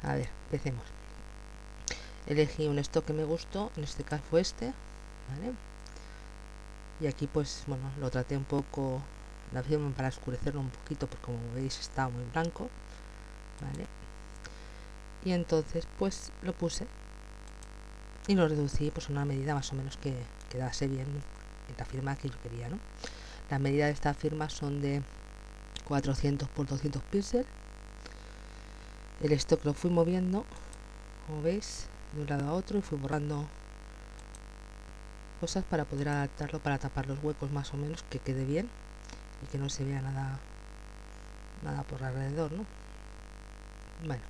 A ver, empecemos. Elegí un stock que me gustó, en este caso fue este, ¿vale? Y aquí pues bueno, lo traté un poco la firma para oscurecerlo un poquito, porque como veis está muy blanco, ¿vale? Y entonces pues lo puse y lo reducí pues a una medida más o menos que quedase bien en la firma que yo quería, ¿no? La medida de esta firma son de 400 por 200 píxeles. El stock lo fui moviendo, como veis, de un lado a otro, y fui borrando cosas para poder adaptarlo, para tapar los huecos más o menos, que quede bien y que no se vea nada por alrededor, ¿no? Bueno,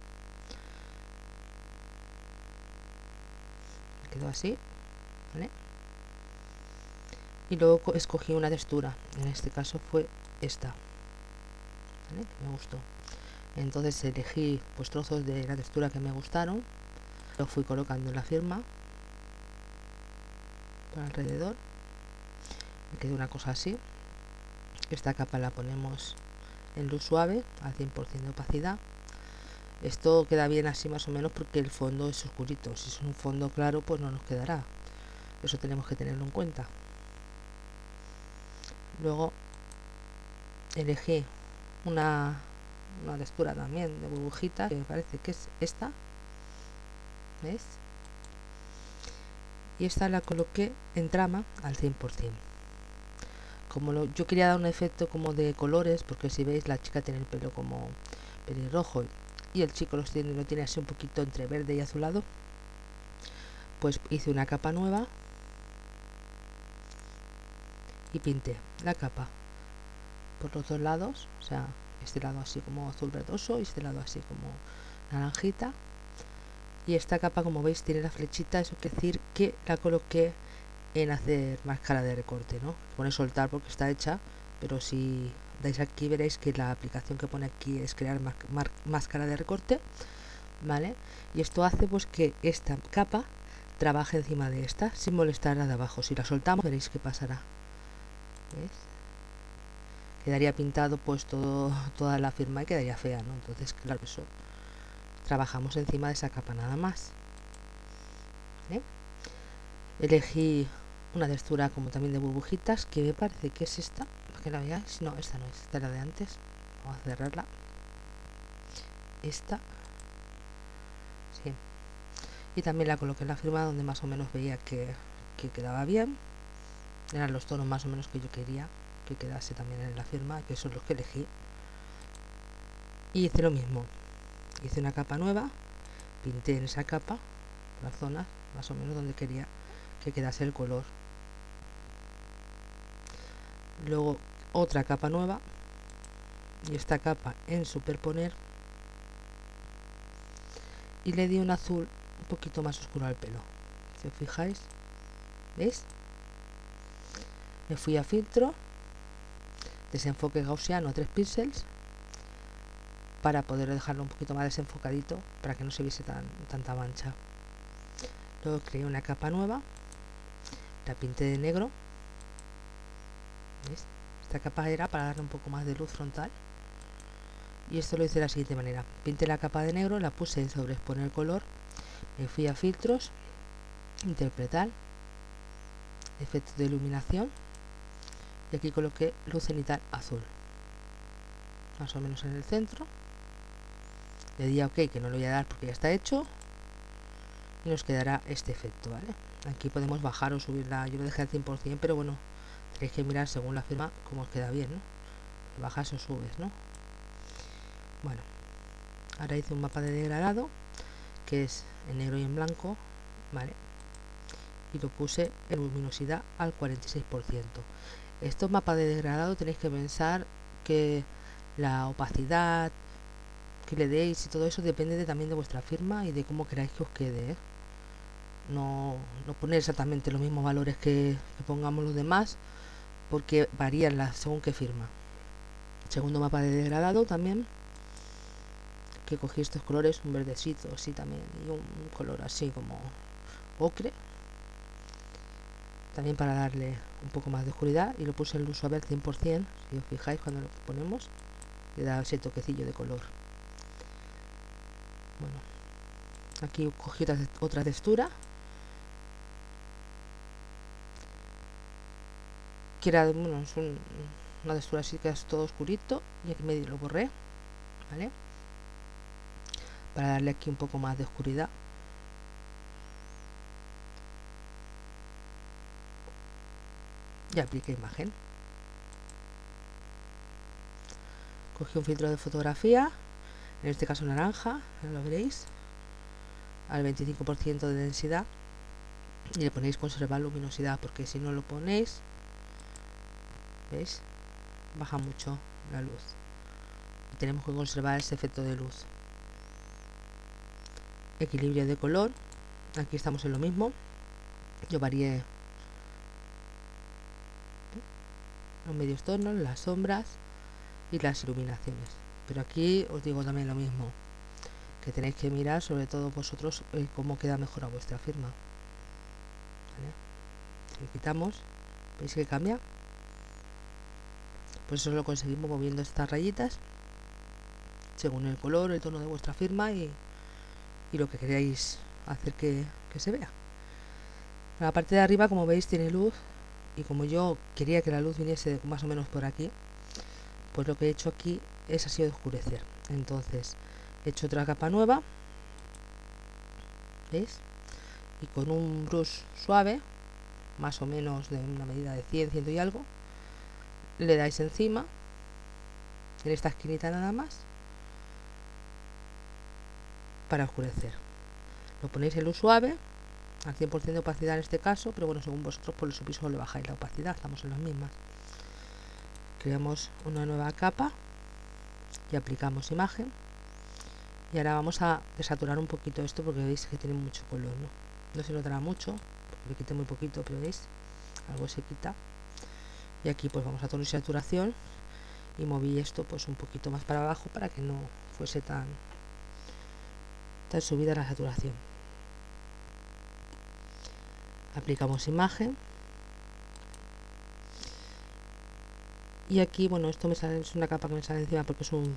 quedó así, ¿vale? Y luego escogí una textura, en este caso fue esta, ¿vale? Que me gustó. Entonces elegí pues trozos de la textura que me gustaron, lo fui colocando en la firma por alrededor. Me quedó una cosa así. Esta capa la ponemos en luz suave al 100% de opacidad. Esto queda bien así más o menos porque el fondo es oscurito. Si es un fondo claro pues no nos quedará, eso tenemos que tenerlo en cuenta. Luego elegí una textura también de burbujita, que me parece que es esta, ¿ves? Y esta la coloqué en trama al 100%. Como yo quería dar un efecto como de colores, porque si veis la chica tiene el pelo como pelirrojo y el chico lo tiene así un poquito entre verde y azulado, pues hice una capa nueva y pinté la capa por los dos lados, o sea, este lado así como azul verdoso y este lado así como naranjita. Y esta capa, como veis, tiene la flechita, eso quiere decir que la coloqué en hacer máscara de recorte, ¿no? Pone soltar porque está hecha, pero si dais aquí veréis que la aplicación que pone aquí es crear máscara de recorte, ¿vale? Y esto hace pues que esta capa trabaje encima de esta sin molestar a la de abajo. Si la soltamos veréis qué pasará, ¿ves? Quedaría pintado pues toda la firma y quedaría fea, ¿no? Entonces claro, eso trabajamos encima de esa capa nada más, ¿vale? Elegí una textura como también de burbujitas, que me parece que es esta, para que la veáis. No, esta no es, esta es la de antes. Vamos a cerrarla. Esta, sí. Y también la coloqué en la firma donde más o menos veía que quedaba bien. Eran los tonos más o menos que yo quería que quedase también en la firma, que son los que elegí. Y hice lo mismo. Hice una capa nueva, pinté en esa capa las zonas más o menos donde quería que quedase el color. Luego otra capa nueva y esta capa en superponer, y le di un azul un poquito más oscuro al pelo. Si os fijáis, ¿veis? Me fui a filtro, desenfoque gaussiano 3 píxeles, para poder dejarlo un poquito más desenfocadito, para que no se viese tanta mancha. Luego creé una capa nueva, la pinté de negro, ¿veis? Esta capa era para darle un poco más de luz frontal, y esto lo hice de la siguiente manera: pinté la capa de negro, la puse en sobreexponer color, me fui a filtros, interpretar, efecto de iluminación, y aquí coloqué luz cenital azul, más o menos en el centro. Le di a OK, que no lo voy a dar porque ya está hecho, y nos quedará este efecto, ¿vale? Aquí podemos bajar o subirla, yo lo dejé al 100%, pero bueno, tenéis que mirar según la firma cómo os queda bien, ¿no? Bajas o subes, ¿no? Bueno, ahora hice un mapa de degradado, que es en negro y en blanco, ¿vale? Y lo puse en luminosidad al 46%. Estos mapas de degradado tenéis que pensar que la opacidad que le deis y todo eso depende también de vuestra firma y de cómo queráis que os quede, ¿eh? No poner exactamente los mismos valores que pongamos los demás, porque varían según qué firma. Segundo mapa de degradado también, que cogí estos colores, un verdecito así también y un color así como ocre, también para darle un poco más de oscuridad, y lo puse en luz suave al 100%. Si os fijáis, cuando lo ponemos le da ese toquecillo de color. Bueno, Aquí cogí otra textura, que era, bueno, es una textura así que es todo oscurito, y aquí medio lo borré, ¿vale? Para darle aquí un poco más de oscuridad. Y apliqué imagen. Cogí un filtro de fotografía, en este caso naranja, lo veréis, al 25% de densidad, y le ponéis conservar luminosidad, porque si no lo ponéis, ¿veis? Baja mucho la luz. Y tenemos que conservar ese efecto de luz. Equilibrio de color, aquí estamos en lo mismo. Yo varié los medios tonos, las sombras y las iluminaciones, pero aquí os digo también lo mismo, que tenéis que mirar sobre todo vosotros cómo queda mejor a vuestra firma, ¿vale? Si quitamos, veis que cambia, pues eso lo conseguimos moviendo estas rayitas según el color, el tono de vuestra firma y lo que queráis hacer que se vea. La parte de arriba, como veis, tiene luz, y como yo quería que la luz viniese más o menos por aquí, pues lo que he hecho aquí es así de oscurecer. Entonces he hecho otra capa nueva, ¿veis? Y con un brush suave, más o menos de una medida de 100, 100 y algo, le dais encima, en esta esquinita nada más, para oscurecer. Lo ponéis en luz suave, al 100% de opacidad en este caso, pero bueno, según vosotros por el supiso le bajáis la opacidad, estamos en las mismas. Creamos una nueva capa y aplicamos imagen. Y ahora vamos a desaturar un poquito esto, porque veis que tiene mucho color, no se notará mucho, porque le quité muy poquito, pero veis, algo se quita. Y aquí pues vamos a tono y saturación, y moví esto pues un poquito más para abajo para que no fuese tan subida la saturación. Aplicamos imagen, y aquí, bueno, esto me sale, es una capa que me sale encima porque es un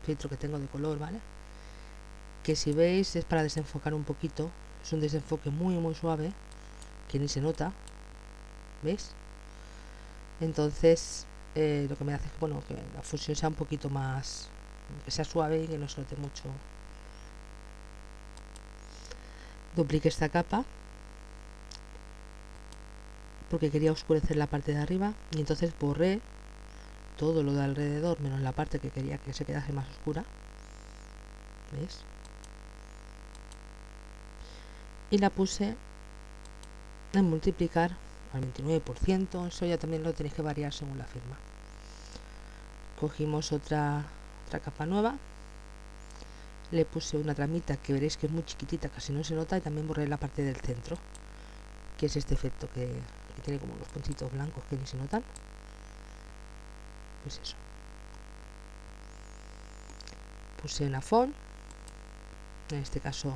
filtro que tengo de color, ¿vale? Que si veis es para desenfocar un poquito, es un desenfoque muy suave, que ni se nota, ¿veis? Entonces lo que me hace es que, bueno, que la fusión sea un poquito más, que sea suave y que no se note mucho. Dupliqué esta capa porque quería oscurecer la parte de arriba, y entonces borré todo lo de alrededor menos la parte que quería que se quedase más oscura, ¿veis? Y la puse en multiplicar al 29%, eso ya también lo tenéis que variar según la firma. Cogimos otra capa nueva, le puse una tramita que veréis que es muy chiquitita, casi no se nota, y también borré la parte del centro, que es este efecto que tiene como unos puntitos blancos que ni se notan. Pues eso. Puse una font, en este caso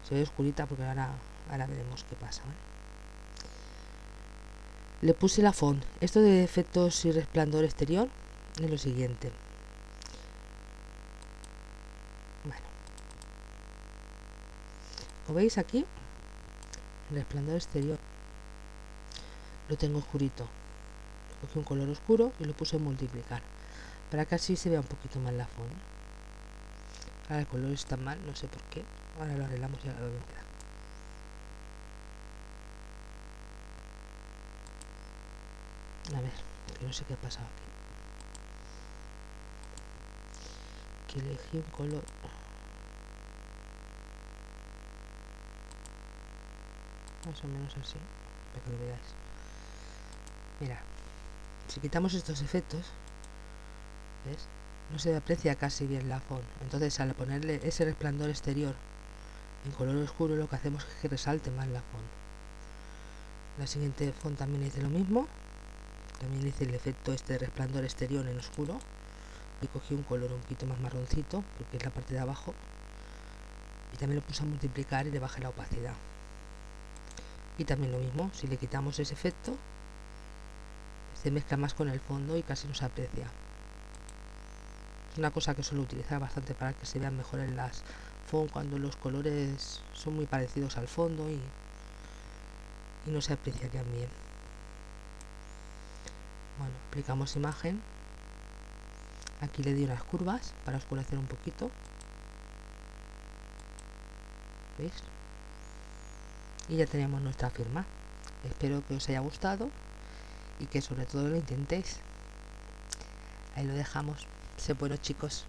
se ve oscurita porque ahora veremos qué pasa, ¿vale? Le puse la font. Esto de efectos y resplandor exterior es lo siguiente. Bueno, ¿lo veis aquí? El resplandor exterior lo tengo oscurito. Cogí un color oscuro y lo puse en multiplicar, para que así se vea un poquito más la font. Ahora el color está mal, no sé por qué. Ahora lo arreglamos y ahora lo vemos. A ver, que no sé qué ha pasado aquí. Que elegí un color. Más o menos así, para que lo veáis. Mira, si quitamos estos efectos, ¿ves? No se aprecia casi bien la font. Entonces, al ponerle ese resplandor exterior en color oscuro, lo que hacemos es que resalte más la font. La siguiente font también hice lo mismo. También hice el efecto este de resplandor exterior en oscuro. Y cogí un color un poquito más marroncito, porque es la parte de abajo. Y también lo puse a multiplicar y le bajé la opacidad. Y también lo mismo, si le quitamos ese efecto, se mezcla más con el fondo y casi no se aprecia. Es una cosa que suelo utilizar bastante para que se vean mejor en las fondos cuando los colores son muy parecidos al fondo y no se apreciarían bien. Bueno, aplicamos imagen. Aquí le di unas curvas para oscurecer un poquito. ¿Veis? Y ya tenemos nuestra firma. Espero que os haya gustado y que sobre todo lo intentéis. Ahí lo dejamos. Sé buenos, chicos.